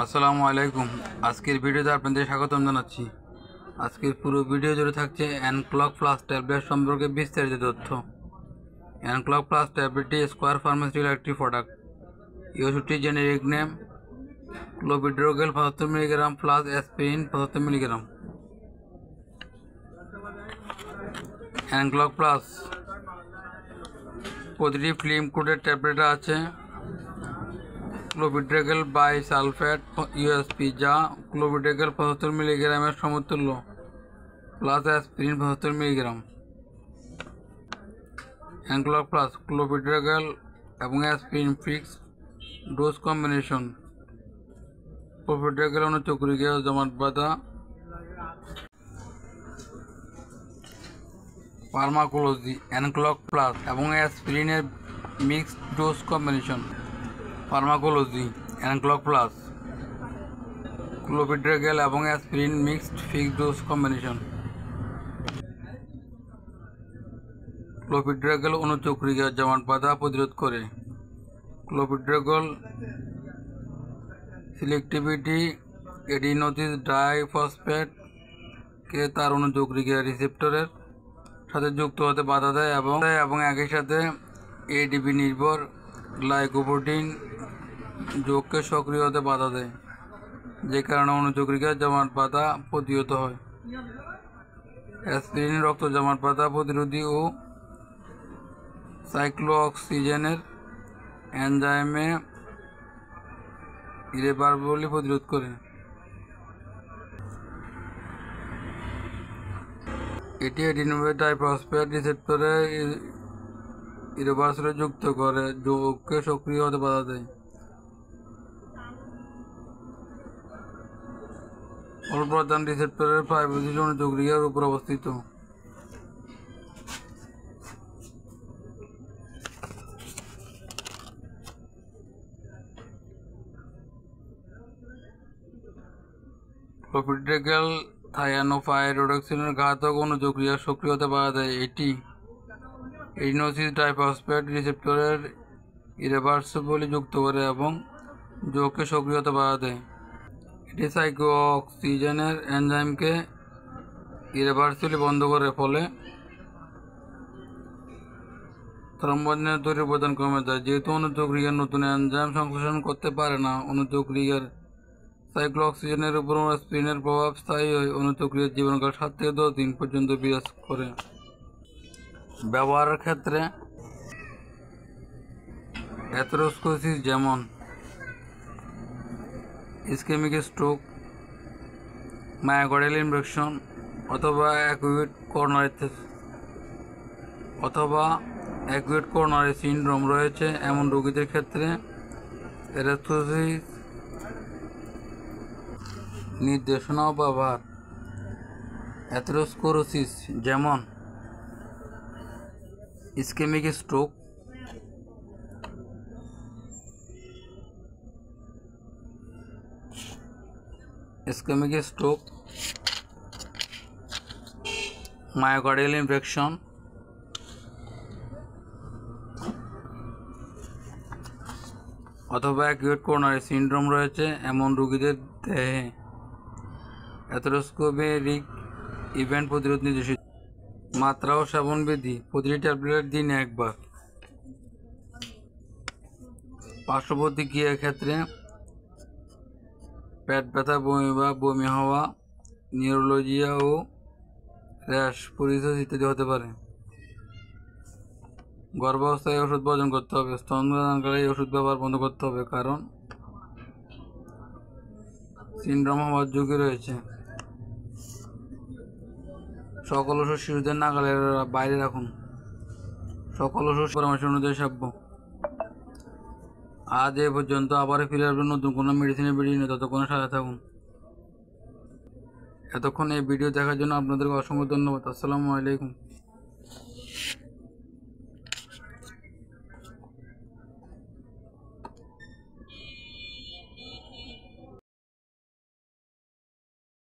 আসসালামু আলাইকুম। আজকের ভিডিওতে আপনাদের স্বাগতম জানাচ্ছি। আজকের পুরো ভিডিও জুড়ে থাকছে অ্যানক্লক প্লাস ট্যাবলেট সম্পর্কে বিস্তারিত তথ্য। অ্যানক্লক প্লাস ট্যাবলেটটি স্কোয়ার ফার্মাসিউটিক্যাল একটি প্রোডাক্ট। এই ওষুধটির generic name clopidogrel 75 milligram plus aspirin 75 milligram. Anclog plus প্রতিটি ফিল্ম কোটের ট্যাবলেট আছে ক্লোপিড্রোগেল বাইসালফেট ইউএসপি, যা ক্লোপিড্রোগেল 75 মিলিগ্রামের সমতুল্য, plus aspirin 75 milligram. Anclog plus clopidogrel এবং aspirin fix dose combination. Clopidogrel অনুচক্রিকা জমাট বাঁধা। ফার্মাকোলজি অ্যানক্লক প্লাস এবং অ্যাসপিরিনের mixed dose combination. Pharmacology Anclog plus clopidogrel এবং aspirin mixed fixed dose combination. Clopidogrel অনুচক্রিকা জমাট বাঁধা প্রতিরোধ করে। ক্লোপিড্রোগেল সিলেক্টিভিটি এডিনোসিস ডাইফসফেট কে তার অনুচক্রিকা রিসেপ্টরের সাথে যুক্ত হতে বাধা দেয় এবং একই সাথে এডিপি নির্ভর গ্লাইকোপ্রোটিন যোগকে সক্রিয় হতে বাধা দেয়, যে কারণে অনুচক্রিকা জমাট বাঁধা প্রতিহত হয়। অ্যাসপিরিন রক্ত জমাট বাঁধা প্রতিরোধী ও সাইক্লোঅক্সিজেনের এনজাইমে ইরেভার্সিবলি প্রতিরোধ করে। এটি এডিনোসিস ডাইফসফেট রিসেপ্টরে ইরেভার্সিবলি যুক্ত করে যোগকে সক্রিয় হতে বাধা দেয়। প্রধান রিসেপ্টরের ফাইব্রোসিস অনুচক্রিকার উপর অবস্থিত। ক্লোপিড্রোগেল থায়ানোপাইরোডক্সিনের ঘাতক অনুচক্রিয়া সক্রিয় হতে বাধা দেয়। এটি এডিনোসিস ডাইফসফেট রিসেপ্টরের ইরেভার্সিবলি যুক্ত করে এবং যোগকে সক্রিয় হতে বাধা দেয়। এটি সাইক্লোঅক্সিজেনের এনজাইমকে ইরেভার্সিবলি বন্ধ করে, ফলে থ্রম্বোজেনের তৈরির উপাদান কমে যায়। যেহেতু অনুচক্রিকার নতুন এনজাইম সংশ্লেষণ করতে পারে না, অনুচক্রিকার সাইক্লোঅক্সিজেনের উপর অ্যাসপিরিনের প্রভাব স্থায়ী হয়। অনুচক্রিয়ার জীবনকাল 7 থেকে 10 দিন পর্যন্ত বিরাজ করে। ব্যবহারের ক্ষেত্রে অ্যাথেরোস্ক্লেরোসিস যেমন ইসকেমিক স্ট্রোক, মায়োকার্ডিয়াল ইনফেকশন অথবা অ্যাকুয়েট করোনারি সিনড্রোম রয়েছে এমন রোগীদের ক্ষেত্রে অ্যাথেরোস্ক্লেরোসিস নির্দেশনা ও ব্যবহার। অ্যাথেরোস্ক্লেরোসিস যেমন ইসকেমিক স্ট্রোক, মায়োকার্ডিয়াল ইনফেকশন অথবা অ্যাকিউট করোনারি সিনড্রোম রয়েছে এমন রোগীদের দেহে অ্যাথেরোস্ক্লেরোসিস ইভেন্ট প্রতিরোধ নির্দেশিত। মাত্রা ও সেবন বিধি: প্রতিটি ট্যাবলেট দিনে একবার। পার্শ্ব প্রতিক্রিয়ার ক্ষেত্রে পেট ব্যথা, বমি বা বমি হওয়া, নিউরোলজিয়া ও র্যাশ, পরিসেস ইত্যাদি হতে পারে। গর্ভাবস্থায় ওষুধ বর্জন করতে হবে। স্তনদানকালে এই ওষুধ ব্যবহার বন্ধ করতে হবে, কারণ সিনড্রোম হওয়ার ঝুঁকি রয়েছে। সকল ওষুধ শিশুদের নাগালের বাইরে রাখুন। সকল ওষুধ পরামর্শ অনুযায়ী সেব্য। আজ এ পর্যন্ত। আবার ফিরে আসবেন নতুন কোনো মেডিসিনের ভিডিও নিয়ে। ততক্ষণে সাথে থাকুন। এতক্ষণ এই ভিডিও দেখার জন্য আপনাদেরকে অসংখ্য ধন্যবাদ। আসসালামু আলাইকুম।